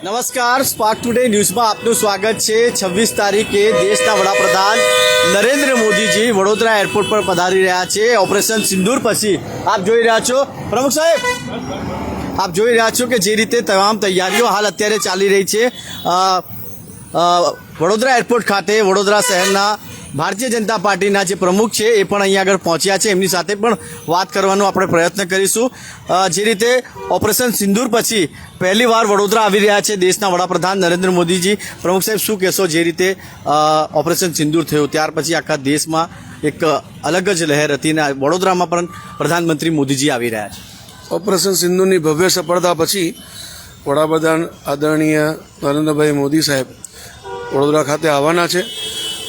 નમસ્કાર, spark today ન્યૂઝમાં આપનું સ્વાગત છે। 26 તારીખે દેશના વડાપ્રધાન નરેન્દ્ર મોદીજી વડોદરા એરપોર્ટ પર પધારી રહ્યા છે। ઓપરેશન સિંદૂર પછી આપ જોઈ રહ્યા છો, પ્રમુખ સાહેબ આપ જોઈ રહ્યા છો કે જે રીતે તમામ તૈયારીઓ હાલ અત્યારે ચાલી રહી છે। વડોદરા એરપોર્ટ ખાતે વડોદરા શહેરના ભારતીય જનતા પાર્ટીના જે પ્રમુખ છે એ પણ અહીંયા આગળ પહોંચ્યા છે। એમની સાથે પણ વાત કરવાનો આપણે પ્રયત્ન કરીશું। જે રીતે ઓપરેશન સિંદૂર પછી પહેલી વાર વડોદરા આવી રહ્યા છે દેશના વડાપ્રધાન નરેન્દ્ર મોદીજી। પ્રમુખ સાહેબ શું કહેશો, જે રીતે ઓપરેશન સિંદૂર થયું ત્યાર પછી આખા દેશમાં એક અલગ જ લહેર હતી અને વડોદરામાં પણ પ્રધાનમંત્રી મોદીજી આવી રહ્યા છે। ઓપરેશન સિંધુની ભવ્ય સફળતા પછી વડાપ્રધાન આદરણીય નરેન્દ્રભાઈ મોદી સાહેબ વડોદરા ખાતે આવવાના છે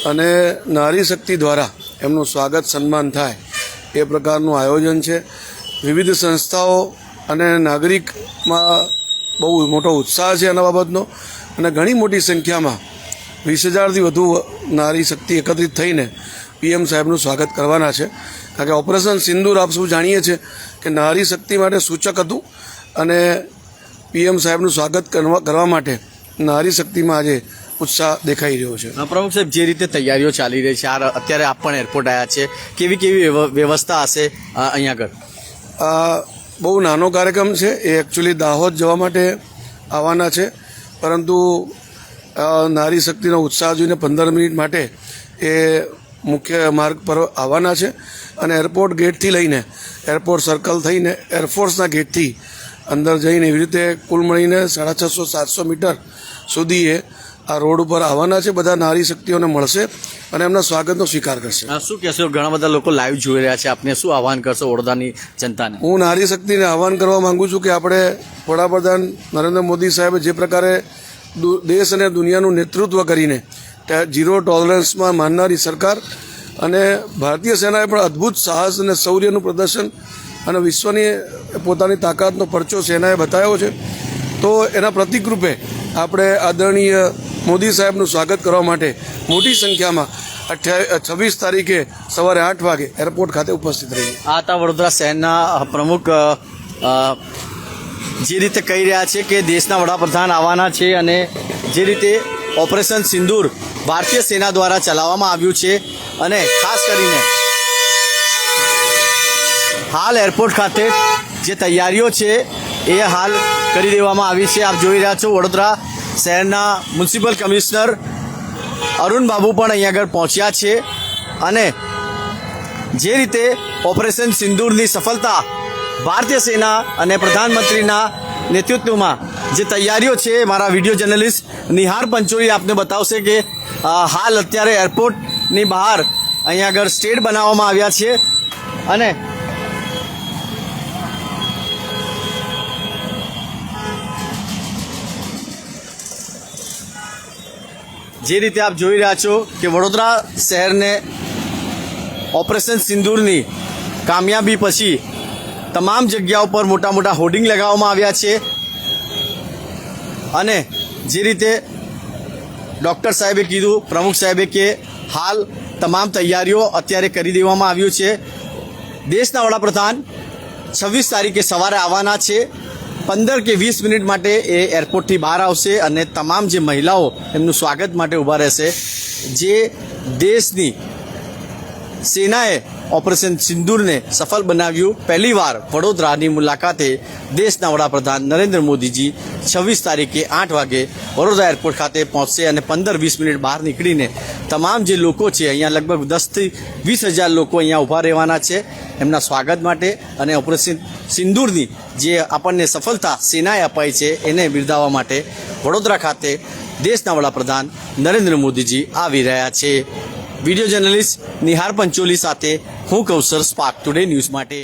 અને નારી શક્તિ દ્વારા એમનું સ્વાગત સન્માન થાય એ પ્રકારનું આયોજન છે। વિવિધ સંસ્થાઓ અને નાગરિકમાં બહુ મોટો ઉત્સાહ છે એના બાબતનો અને ઘણી મોટી સંખ્યામાં 20,000થી વધુ નારી શક્તિ એકત્રિત થઈને પીએમ સાહેબનું સ્વાગત કરવાના છે। કારણ કે ઓપરેશન સિંદૂર આપ સૌ જાણીએ છીએ કે નારી શક્તિ માટે સૂચક હતું અને પીએમ સાહેબનું સ્વાગત કરવા માટે નારી શક્તિમાં આજે ઉત્સાહ દેખાઈ રહ્યો છે। પ્રમુખ સાહેબ, જે રીતે તૈયારીઓ ચાલી રહી છે, અત્યારે આપ પણ એરપોર્ટ આવ્યા છે, કેવી કેવી વ્યવસ્થા હશે અહીંયા આગળ? આ બહુ નાનો કાર્યક્રમ છે, એ એકચ્યુઅલી દાહોદ જવા માટે આવવાના છે, પરંતુ નારી શક્તિનો ઉત્સાહ જોઈને 15 મિનિટ માટે એ મુખ્ય માર્ગ પર આવવાના છે અને એરપોર્ટ ગેટથી લઈને એરપોર્ટ સર્કલ થઈને એરફોર્સના ગેટથી અંદર જઈને એવી રીતે કુલ મળીને 650-700 મીટર સુધી એ આ રોડ ઉપર આવવાના છે। બધા નારી શક્તિઓને મળશે અને એમના સ્વાગતનો સ્વીકાર કરશે। શું કહેશો, ઘણા બધા લોકો લાઈવ જોઈ રહ્યા છે, આપને શું આહવાન કરશો વડોદરાની જનતાને? હું નારી શક્તિને આહવાન કરવા માંગુ છું કે આપણે વડાપ્રધાન નરેન્દ્ર મોદી સાહેબે જે પ્રકારે દેશ અને દુનિયાનું નેતૃત્વ કરીને ઝીરો ટોલરન્સમાં માનનારી સરકાર અને ભારતીય સેનાએ પણ અદ્ભુત સાહસ અને શૌર્યનું પ્રદર્શન અને વિશ્વની પોતાની તાકાતનો પરચો સેનાએ બતાવ્યો છે, તો એના પ્રતિકરૂપે આપણે આદરણીય મોદી સાહેબનું સ્વાગત કરવા માટે મોટી સંખ્યામાં 26 તારીખે સવારે 8 વાગે એરપોર્ટ ખાતે ઉપસ્થિત રહીએ। આ હતા વડોદરા શહેરના પ્રમુખ જે રીતે કહી રહ્યા છે કે દેશના વડાપ્રધાન આવવાના છે અને જે રીતે ઓપરેશન સિંદૂર ભારતીય સેના દ્વારા ચલાવવામાં આવ્યું છે અને ખાસ કરીને હાલ એરપોર્ટ ખાતે જે તૈયારીઓ છે એ હાલ કરી દેવામાં આવી છે। આપ જોઈ રહ્યા છો વડોદરા શહેરના મ્યુનિસિપલ કમિશનર અરુણ બાબુ પણ અહીંયા આગળ પહોંચ્યા છે અને જે રીતે ઓપરેશન સિંદૂરની સફળતા ભારતીય સેના અને પ્રધાનમંત્રીના નેતૃત્વમાં જે તૈયારીઓ છે, મારા વિડીયો જર્નલિસ્ટ નિહાર પંચોલી આપને બતાવશે કે હાલ અત્યારે એરપોર્ટની બહાર અહીંયા આગળ સ્ટેડ બનાવવામાં આવ્યા છે અને જે રીતે આપ જોઈ રહ્યા છો કે વડોદરા શહેરને ઓપરેશન સિંદૂરની કામયાબી પછી તમામ જગ્યાઓ પર મોટા મોટા હોર્ડિંગ લગાવવામાં આવ્યા છે અને જે રીતે ડૉક્ટર સાહેબે કીધું, પ્રમુખ સાહેબે કે હાલ તમામ તૈયારીઓ અત્યારે કરી દેવામાં આવ્યું છે। દેશના વડાપ્રધાન 26 તારીખે સવારે આવવાના છે, 15 કે 20 મિનિટ માટે એ એરપોર્ટથી બહાર આવશે અને તમામ જે મહિલાઓ એમનું સ્વાગત માટે ઊભા રહેશે। જે દેશની સેનાએ ઓપરેશન સિંદૂરને સફળ બનાવ્યું, પહેલીવાર વડોદરાની મુલાકાતે દેશના વડાપ્રધાન નરેન્દ્ર મોદીજી 26 તારીખે 8 વાગે વડોદરા એરપોર્ટ ખાતે પહોંચશે અને 15-20 મિનિટ બહાર નીકળીને તમામ જે લોકો છે, અહીંયા લગભગ 10થી 20,000 લોકો અહીંયા ઊભા રહેવાના છે એમના સ્વાગત માટે અને ઓપરેશન સિંદૂરની જે આપણને સફળતા સેનાએ અપાઈ છે એને બિરદાવવા માટે વડોદરા ખાતે દેશના વડાપ્રધાન નરેન્દ્ર મોદીજી આવી રહ્યા છે। વિડીયો જર્નલિસ્ટ નિહાર પંચોલી સાથે હું કૌશર, સ્પાર્ક ટુડે ન્યૂઝ માટે।